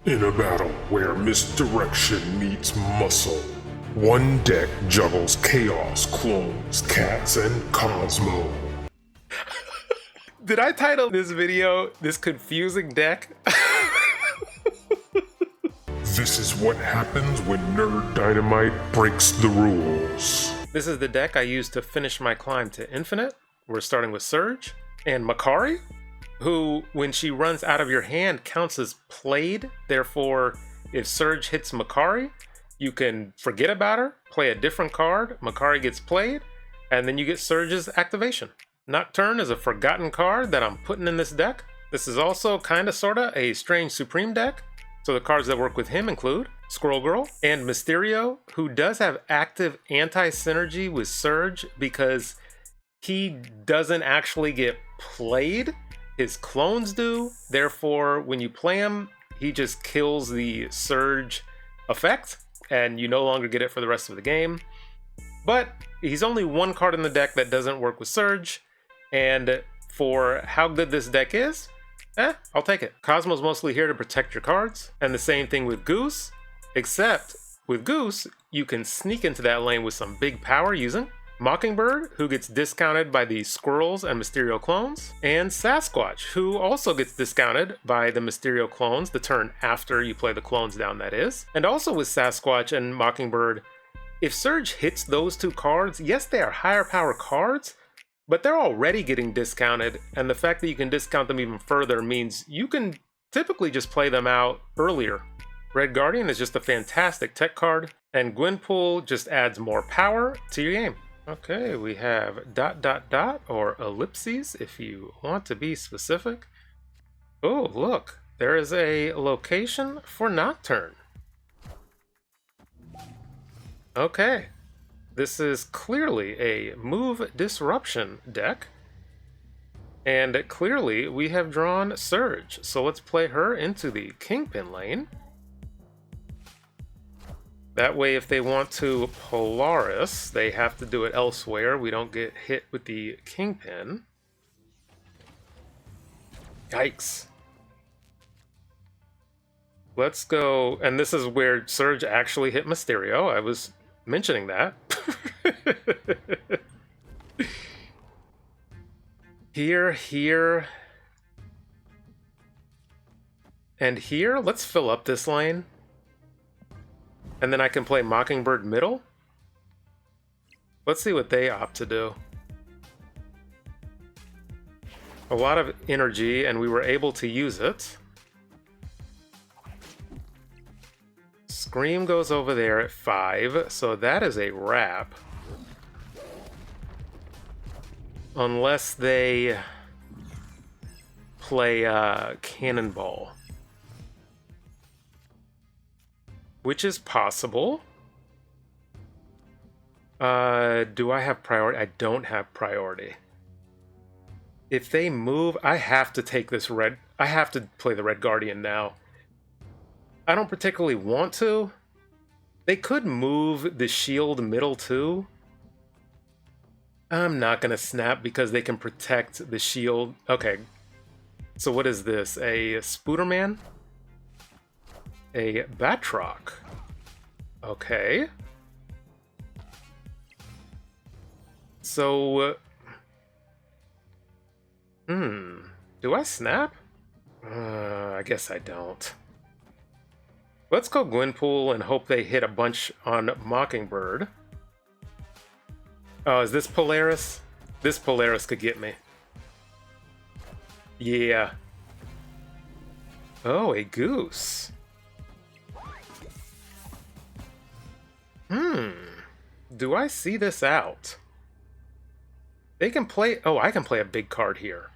In a battle where misdirection meets muscle, one deck juggles chaos, clones, cats, and Cosmo. Did I title this video "This Confusing Deck"? This is what happens when Nerd Dynamite breaks the rules. This is the deck I used to finish my climb to Infinite. We're starting with Surge and Makari, who, when she runs out of your hand, counts as played. Therefore, if Surge hits Makari, you can forget about her, play a different card, Makari gets played, and then you get Surge's activation. Nocturne is a forgotten card that I'm putting in this deck. This is also kinda sorta a Strange Supreme deck. So the cards that work with him include Squirrel Girl and Mysterio, who does have active anti-synergy with Surge because he doesn't actually get played. His clones do. Therefore, when you play him, he just kills the Surge effect, and you no longer get it for the rest of the game. But he's only one card in the deck that doesn't work with Surge, and for how good this deck is, I'll take it. Cosmo's mostly here to protect your cards, and the same thing with Goose, except with Goose, you can sneak into that lane with some big power using Mockingbird, who gets discounted by the Squirrels and Mysterio clones, and Sasquatch, who also gets discounted by the Mysterio clones the turn after you play the clones down, that is. And also with Sasquatch and Mockingbird, if Surge hits those two cards, yes, they are higher power cards, but they're already getting discounted, and the fact that you can discount them even further means you can typically just play them out earlier. Red Guardian is just a fantastic tech card, and Gwenpool just adds more power to your game. Okay, we have ... or ellipses if you want to be specific. Oh, look, there is a location for Nocturne. Okay. This is clearly a move disruption deck, and clearly we have drawn Surge, so let's play her into the Kingpin lane. That way, if they want to Polaris, they have to do it elsewhere. We don't get hit with the Kingpin. Yikes. Let's go, and this is where Surge actually hit Mysterio. I was mentioning that. Here, and here. Let's fill up this lane. And then I can play Mockingbird middle. Let's see what they opt to do. A lot of energy, and we were able to use it. Scream goes over there at 5, so that is a wrap. Unless they play Cannonball. Which is possible. Do I have priority? I don't have priority. If they move, I have to take this red. I have to play the Red Guardian now. I don't particularly want to. They could move the shield middle too. I'm not gonna snap because they can protect the shield. Okay. So what is this? A Spooderman? A Batroc. Okay. So... do I snap? I guess I don't. Let's go Gwenpool and hope they hit a bunch on Mockingbird. Oh, is this Polaris? This Polaris could get me. Yeah. Oh, a Goose. Do I see this out? They can play... Oh, I can play a big card here.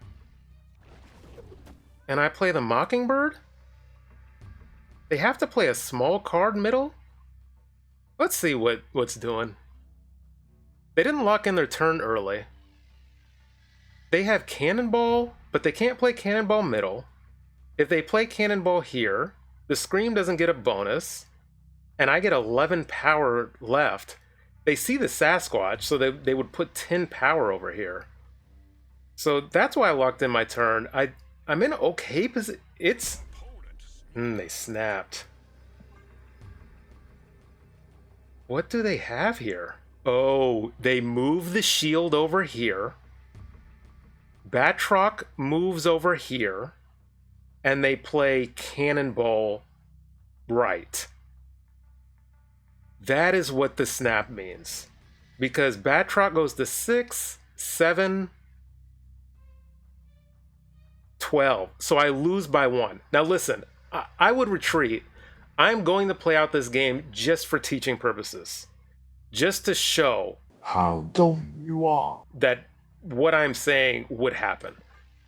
And I play the Mockingbird? They have to play a small card middle? Let's see what's doing. They didn't lock in their turn early. They have Cannonball, but they can't play Cannonball middle. If they play Cannonball here, the Scream doesn't get a bonus, and I get 11 power left. They see the Sasquatch, so they would put 10 power over here. So that's why I locked in my turn. I'm in okay position. They snapped. What do they have here? Oh, they move the shield over here. Batroc moves over here. And they play Cannonball right. That is what the snap means. Because Batroc goes to 6, 7, 12. So I lose by 1. Now listen, I would retreat. I'm going to play out this game just for teaching purposes. Just to show how dumb you are. That what I'm saying would happen.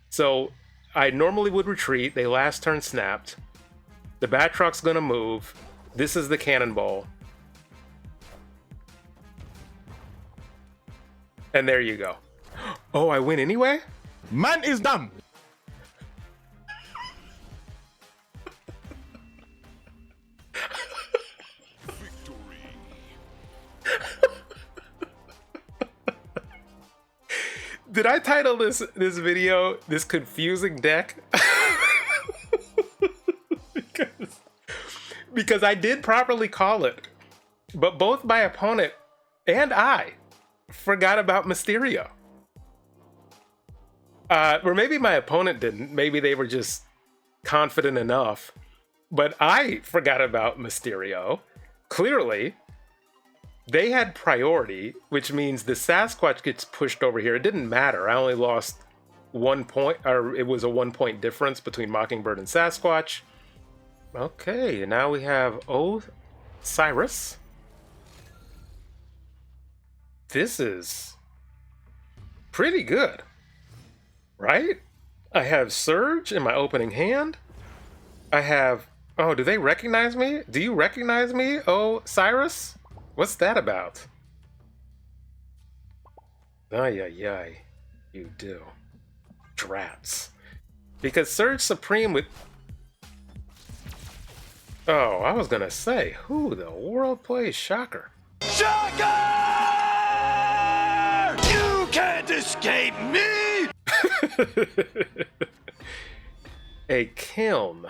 So I normally would retreat. They last turn snapped. The Batroc's gonna move. This is the Cannonball. And there you go. Oh, I win anyway? Man is dumb. Did I title this video "This Confusing Deck"? because I did properly call it, but both my opponent and I forgot about Mysterio. Or maybe my opponent didn't. Maybe they were just confident enough. But I forgot about Mysterio. Clearly, they had priority, which means the Sasquatch gets pushed over here. It didn't matter. I only lost 1 point, or it was a 1 point difference between Mockingbird and Sasquatch. Okay, now we have Osiris. This is pretty good, right? I have Surge in my opening hand. I have... Oh, do they recognize me? Do you recognize me, Osiris? What's that about? Ay, ay, ay. You do. Drats. Because Surge Supreme with... Oh, I was gonna say, who the world plays Shocker? Shocker! You can't escape me! A Kiln.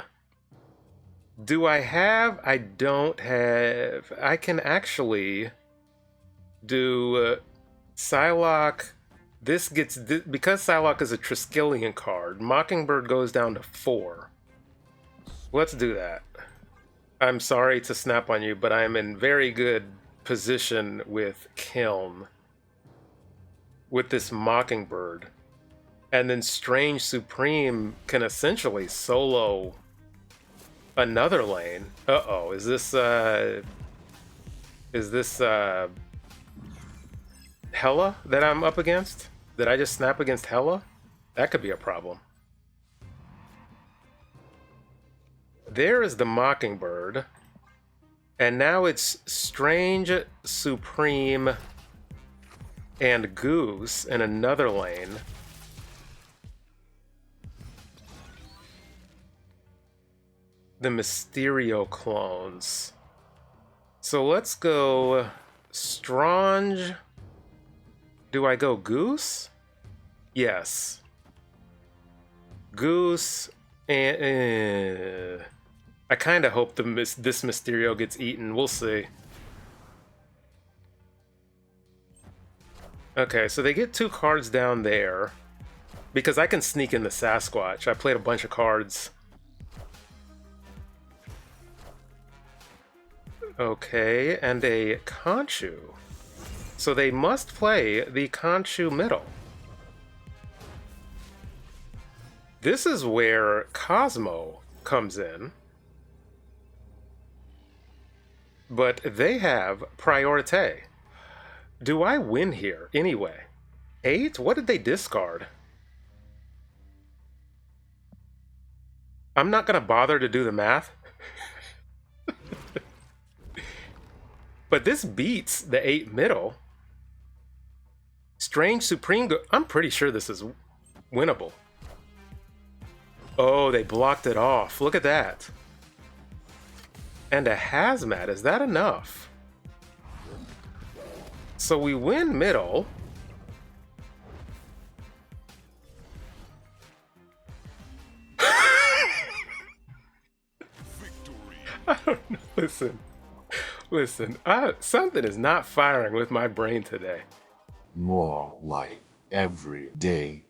Do I have? I don't have. I can actually do Psylocke. This gets, because Psylocke is a Triskelion card, Mockingbird goes down to 4. Let's do that. I'm sorry to snap on you, but I'm in very good position with Kiln. With this Mockingbird. And then Strange Supreme can essentially solo another lane. Uh-oh, is this Hela that I'm up against? Did I just snap against Hela? That could be a problem. There is the Mockingbird. And now it's Strange Supreme and Goose in another lane. The Mysterio clones. So let's go Strange. Do I go Goose? Yes. Goose and I kind of hope this Mysterio gets eaten. We'll see. Okay, so they get 2 cards down there because I can sneak in the Sasquatch. I played a bunch of cards. Okay, and a Khonshu. So they must play the Khonshu middle. This is where Cosmo comes in. But they have priority. Do I win here anyway? 8? What did they discard? I'm not going to bother to do the math. But this beats the 8 middle. Strange Supreme... I'm pretty sure this is winnable. Oh, they blocked it off. Look at that. And a Hazmat. Is that enough? So we win middle. I don't know. Listen. Something is not firing with my brain today. More like every day.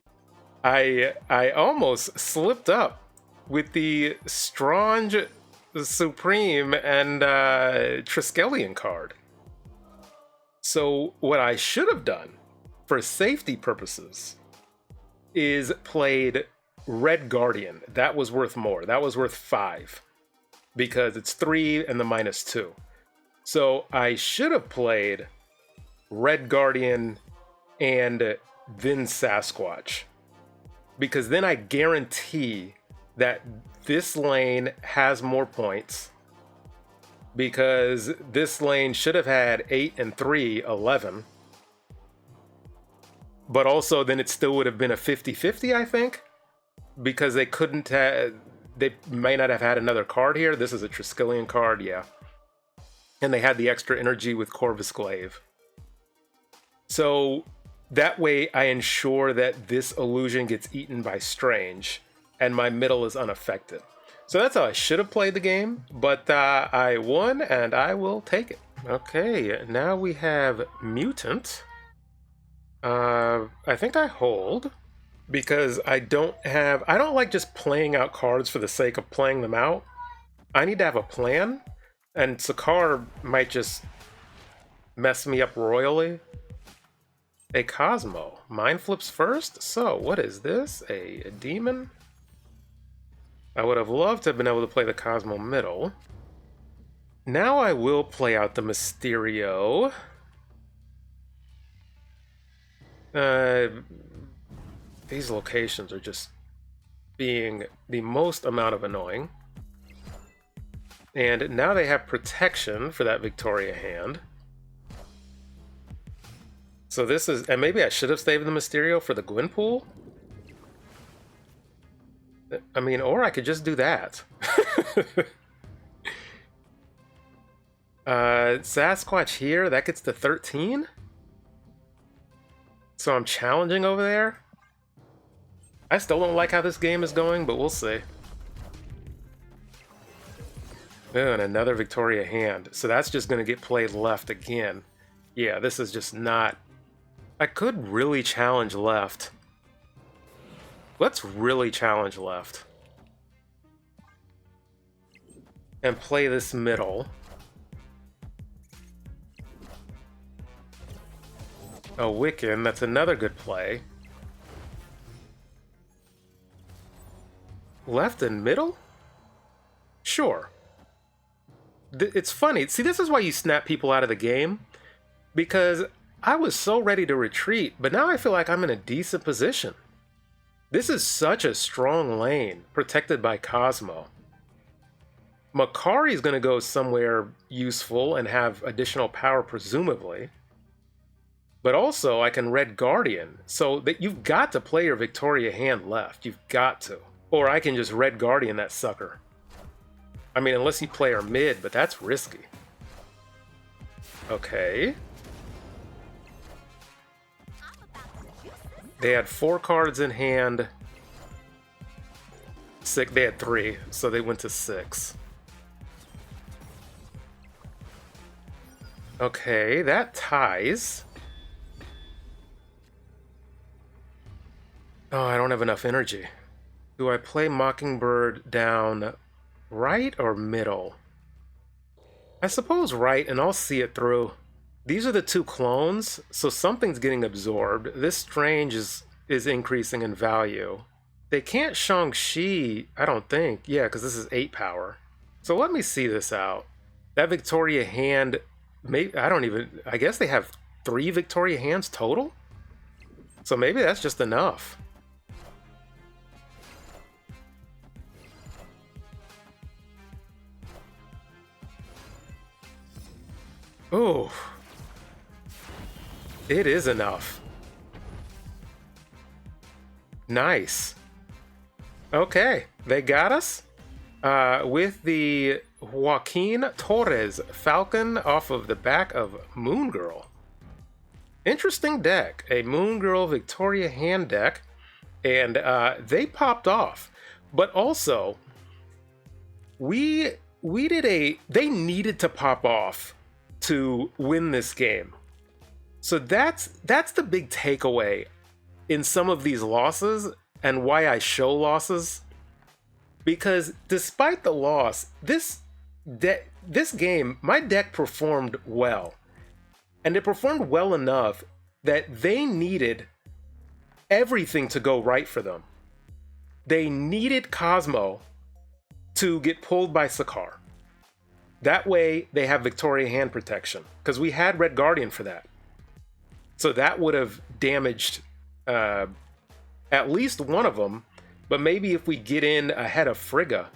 I almost slipped up with the Strange Supreme and Triskelion card. So what I should have done, for safety purposes, is played Red Guardian. That was worth more. That was worth 5. Because it's 3 and the -2. So I should have played Red Guardian and then Sasquatch. Because then I guarantee that this lane has more points. Because this lane should have had 8 and 3, 11. But also then it still would have been a 50-50, I think. Because they couldn't have... They may not have had another card here. This is a Triskelion card, yeah. And they had the extra energy with Corvus Glaive. So that way I ensure that this illusion gets eaten by Strange. And my middle is unaffected. So that's how I should have played the game. But I won and I will take it. Okay, now we have Mutant. I think I hold. Because I don't like just playing out cards for the sake of playing them out. I need to have a plan, and Sakar might just mess me up royally. A Cosmo. Mind flips first? So, what is this? A demon? I would have loved to have been able to play the Cosmo middle. Now I will play out the Mysterio. These locations are just being the most amount of annoying. And now they have protection for that Victoria hand. So this is... And maybe I should have saved the Mysterio for the Gwenpool? I mean, or I could just do that. Sasquatch here, that gets to 13? So I'm challenging over there? I still don't like how this game is going, but we'll see. Oh, and another Victoria hand. So that's just going to get played left again. Yeah, this is just not... I could really challenge left. Let's really challenge left. And play this middle. A Wiccan, that's another good play. Left and middle? Sure. It's funny. See, this is why you snap people out of the game. Because I was so ready to retreat, but now I feel like I'm in a decent position. This is such a strong lane, protected by Cosmo. Makari's going to go somewhere useful and have additional power, presumably. But also, I can Red Guardian, so that you've got to play your Victoria hand left. You've got to. Or I can just Red Guardian that sucker. I mean, unless you play our mid, but that's risky. Okay. They had 4 cards in hand. They had 3, so they went to 6. Okay, that ties. Oh, I don't have enough energy. Do I play Mockingbird down right or middle? I suppose right, and I'll see it through. These are the 2 clones, so something's getting absorbed. This Strange is increasing in value. They can't Shang-Chi, I don't think. Yeah, because this is 8 power. So let me see this out. That Victoria hand, I guess they have 3 Victoria hands total? So maybe that's just enough. Oh, it is enough. Nice. Okay, they got us with the Joaquin Torres Falcon off of the back of Moon Girl. Interesting deck, a Moon Girl Victoria hand deck, and they popped off. But also, we they needed to pop off to win this game. So that's the big takeaway in some of these losses and why I show losses. Because despite the loss, this game, my deck performed well. And it performed well enough that they needed everything to go right for them. They needed Cosmo to get pulled by Sakaar. That way they have Victoria hand protection, because we had Red Guardian for that. So that would have damaged at least one of them, but maybe if we get in ahead of Frigga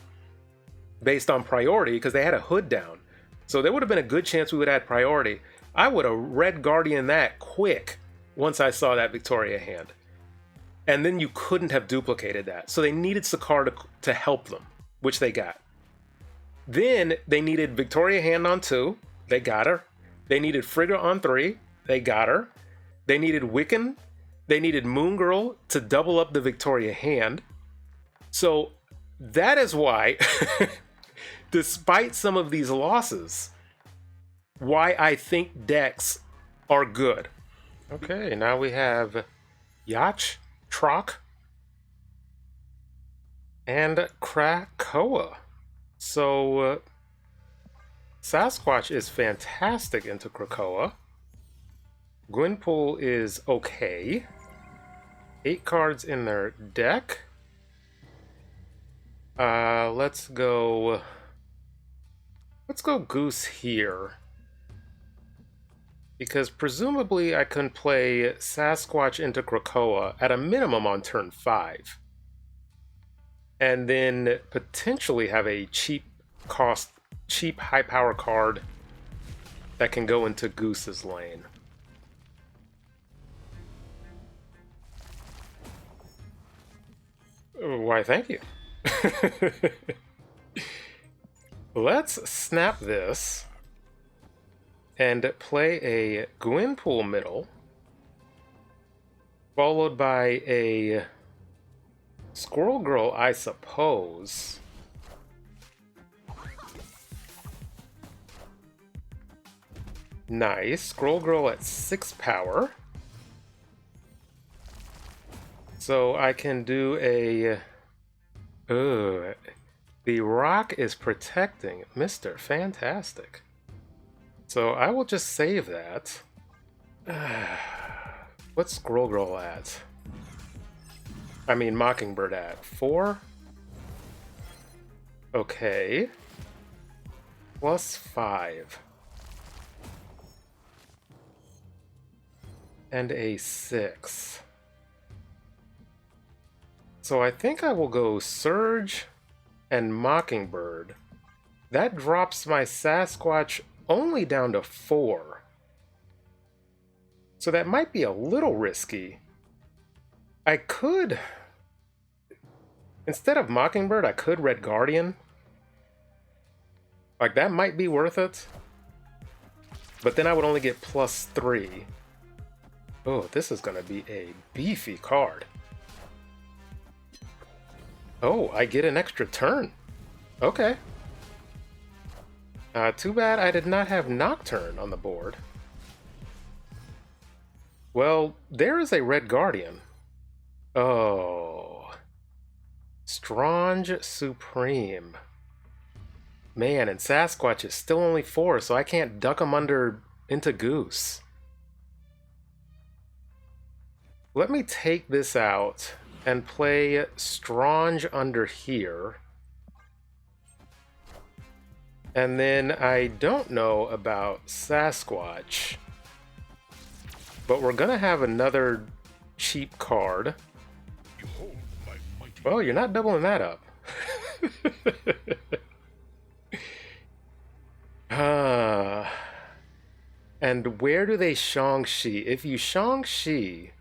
based on priority, because they had a hood down. So there would have been a good chance we would have had priority. I would have Red Guardian that quick once I saw that Victoria hand. And then you couldn't have duplicated that. So they needed Sakaar to help them, which they got. Then they needed Victoria hand on 2. They got her. They needed Frigga on 3. They got her. They needed Wiccan. They needed Moon Girl to double up the Victoria hand. So that is why, despite some of these losses, why I think decks are good. Okay, now we have Yacht, Trock, and Krakoa. So Sasquatch is fantastic into Krakoa. Gwynpool is okay. 8 cards in their deck. Let's go Goose here. Because presumably I can play Sasquatch into Krakoa at a minimum on turn 5. And then potentially have a cheap high power card that can go into Goose's lane. Why, thank you. Let's snap this and play a Gwynpool middle, followed by a Squirrel Girl, I suppose. Nice. Squirrel Girl at 6 power. So I can do a... the rock is protecting Mr. Fantastic. So I will just save that. What's Squirrel Girl at? I mean Mockingbird at 4? Okay. +5. And a 6. So I think I will go Surge and Mockingbird. That drops my Sasquatch only down to 4. So that might be a little risky. I could... Instead of Mockingbird, I could Red Guardian. Like, that might be worth it. But then I would only get +3. Oh, this is going to be a beefy card. Oh, I get an extra turn. Okay. Too bad I did not have Nocturne on the board. Well, there is a Red Guardian. Oh. Strange Supreme. Man, and Sasquatch is still only 4, so I can't duck him into Goose. Let me take this out and play Strange under here. And then I don't know about Sasquatch, but we're gonna have another cheap card. Well, you're not doubling that up. And where do they Shang-Chi? If you Shang-Chi...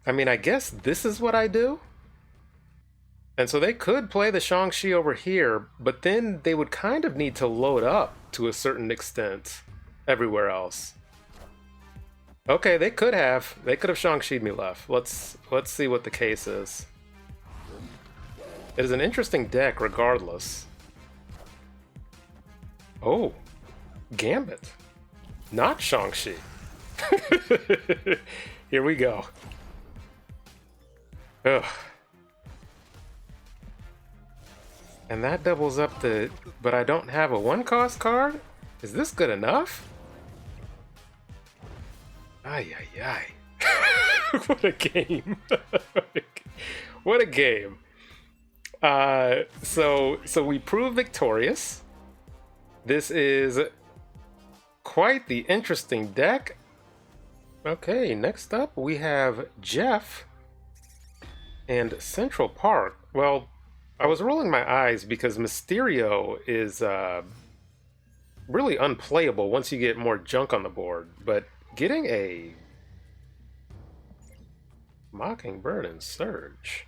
I mean, I guess this is what I do? And so they could play the Shang-Chi over here, but then they would kind of need to load up to a certain extent everywhere else. Okay, they could have. They could have Shang-Chi'd me left. Let's see what the case is. It is an interesting deck regardless. Oh, Gambit. Not Shang-Chi. Here we go. Ugh. And that doubles up the... But I don't have a 1-cost card? Is this good enough? Ay, ay, ay. What a game. What a game. So we proved victorious. This is quite the interesting deck. Okay, next up we have Jeff and Central Park. Well, I was rolling my eyes because Mysterio is really unplayable once you get more junk on the board, but getting a Mockingbird and Surge.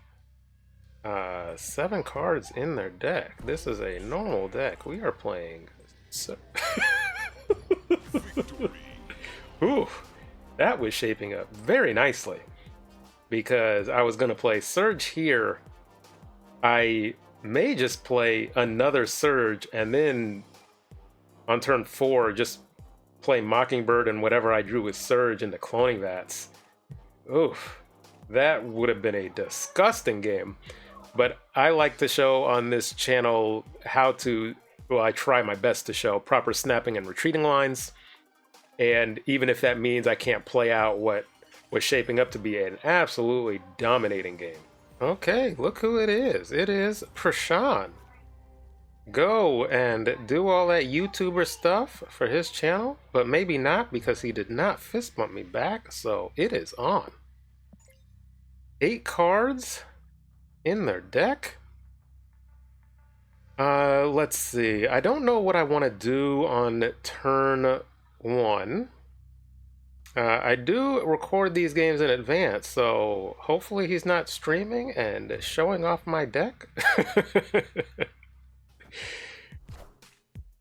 7 cards in their deck. This is a normal deck. We are playing... Ooh, that was shaping up very nicely. Because I was going to play Surge here. I may just play another Surge and then on turn 4 just play Mockingbird and whatever I drew with Surge into cloning vats. Oof, that would have been a disgusting game. But I like to show on this channel how to, well, I try my best to show proper snapping and retreating lines. And even if that means I can't play out what was shaping up to be an absolutely dominating game. Okay, look who it is. It is Prashan. Go and do all that YouTuber stuff for his channel, but maybe not because he did not fist bump me back, so it is on. 8 cards in their deck. Let's see. I don't know what I want to do on turn 1. I do record these games in advance, so hopefully he's not streaming and showing off my deck.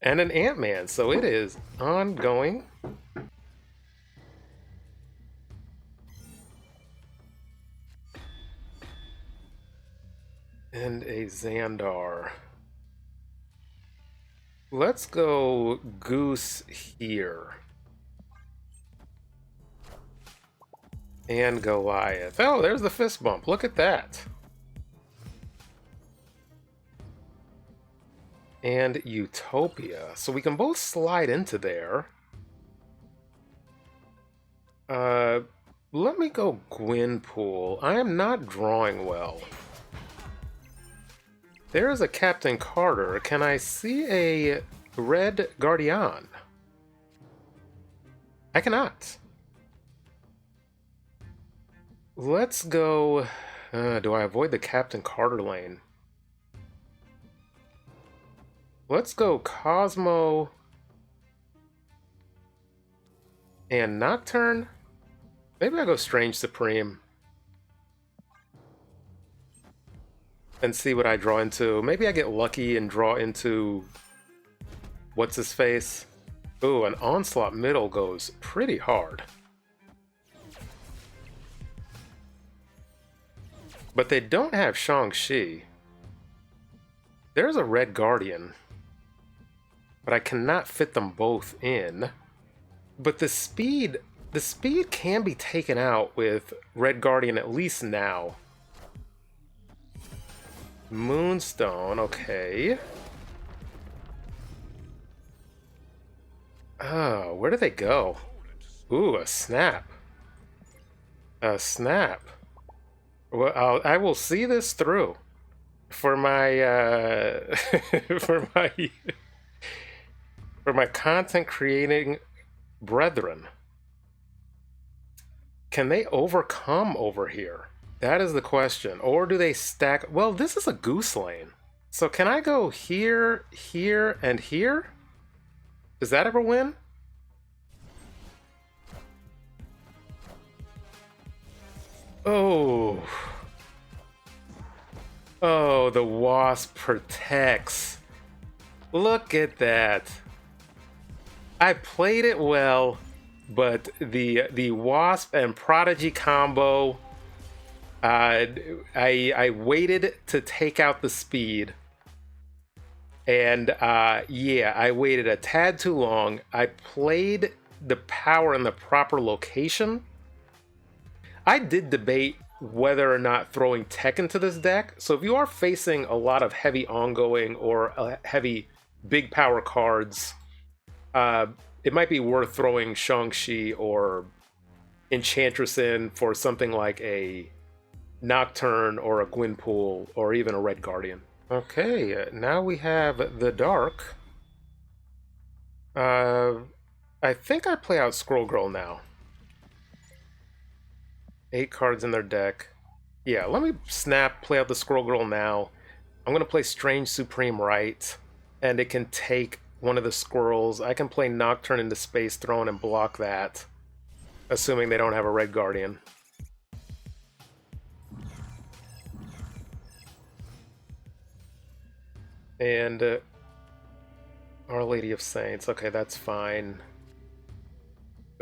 And an Ant-Man, so it is ongoing. And a Xandar. Let's go Goose here. And Goliath. Oh, there's the fist bump. Look at that. And Utopia. So we can both slide into there. Let me go Gwynpool. I am not drawing well. There is a Captain Carter. Can I see a Red Guardian? I cannot. Let's go... do I avoid the Captain Carter lane? Let's go Cosmo and Nocturne. Maybe I go Strange Supreme and see what I draw into. Maybe I get lucky and draw into what's his face. Ooh, an Onslaught middle goes pretty hard. But they don't have Shang-Chi. There's a Red Guardian. But I cannot fit them both in. But the speed can be taken out with Red Guardian at least now. Moonstone, okay. Oh, where do they go? Ooh, a snap. A snap. Well, I will see this through. For my, for my content creating brethren. Can they overcome over here? That is the question. Or do they stack? Well, this is a goose lane. So can I go here, here, and here? Does that ever win? Oh. Oh, the Wasp protects. Look at that. I played it well, but the Wasp and Prodigy combo, I waited to take out the speed. And yeah, I waited a tad too long. I played the power in the proper location. I did debate whether or not throwing tech into this deck. So if you are facing a lot of heavy ongoing or heavy big power cards, it might be worth throwing Shang-Chi or Enchantress in for something like a Nocturne or a Gwynpool or even a Red Guardian. Okay, now we have the Dark. I think I play out Scroll Girl now. 8 cards in their deck. Yeah, let me snap, play out the Scroll Girl now. I'm going to play Strange Supreme right, and it can take one of the squirrels. I can play Nocturne into Space Throne and block that, assuming they don't have a Red Guardian. And Our Lady of Saints. Okay, that's fine.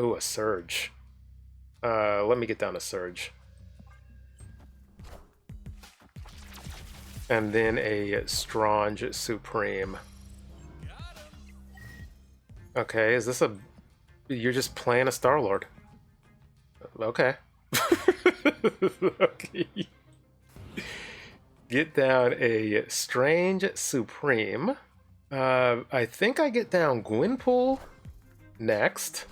Ooh, a Surge. Let me get down to Surge. And then a Strange Supreme. Okay, is this a... You're just playing a Star-Lord. Okay. Okay. Get down a Strange Supreme. I think I get down Gwynpool next.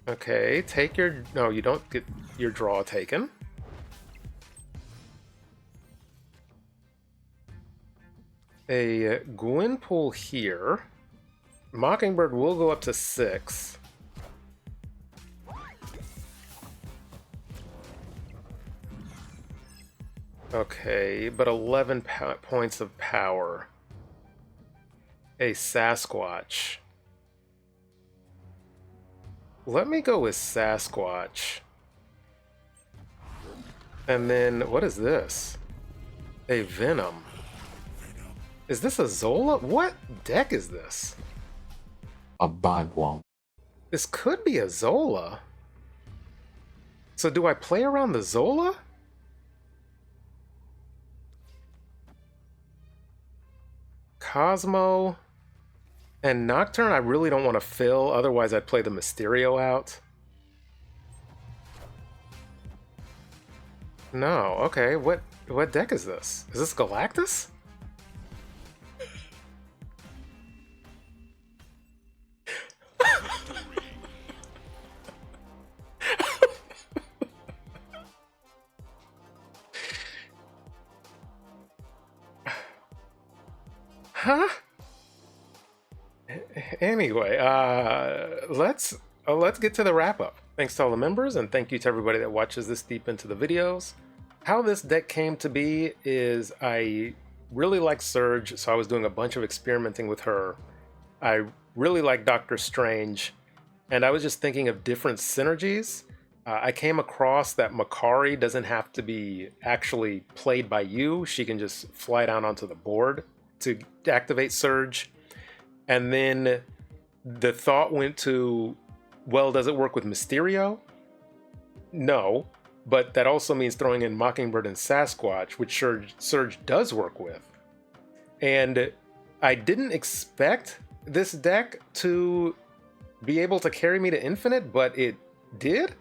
Okay, take your... No, you don't get your draw taken. A Gwynpool here. Mockingbird will go up to 6. Okay, but 11 points of power. A Sasquatch. Let me go with Sasquatch. And then, what is this? A Venom. Is this a Zola? What deck is this? A bad one. This could be a Zola. So do I play around the Zola? Cosmo and Nocturne I really don't want to fill, otherwise I'd play the Mysterio out. No, okay, what deck is this? Is this Galactus? Huh? Anyway, let's get to the wrap-up. Thanks to all the members, and thank you to everybody that watches this deep into the videos. How this deck came to be is I really like Surge, so I was doing a bunch of experimenting with her. I really like Doctor Strange, and I was just thinking of different synergies. I came across that Makari doesn't have to be actually played by you. She can just fly down onto the board to activate Surge. And then the thought went to, well, does it work with Mysterio? No, but that also means throwing in Mockingbird and Sasquatch, which Surge does work with. And I didn't expect this deck to be able to carry me to infinite, but it did.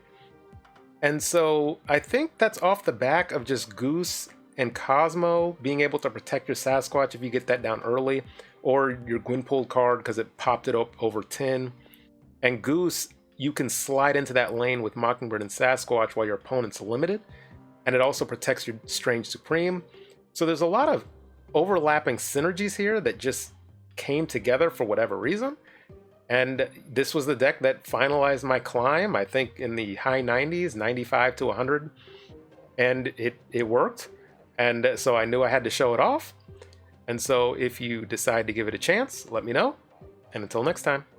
And so I think that's off the back of just Goose and Cosmo being able to protect your Sasquatch if you get that down early, or your Gwynpool card because it popped it up over 10. And Goose, you can slide into that lane with Mockingbird and Sasquatch while your opponent's limited, and it also protects your Strange Supreme. So there's a lot of overlapping synergies here that just came together for whatever reason. And this was the deck that finalized my climb, I think in the high 90s, 95 to 100. And it worked. And so I knew I had to show it off. And so if you decide to give it a chance, let me know. And until next time.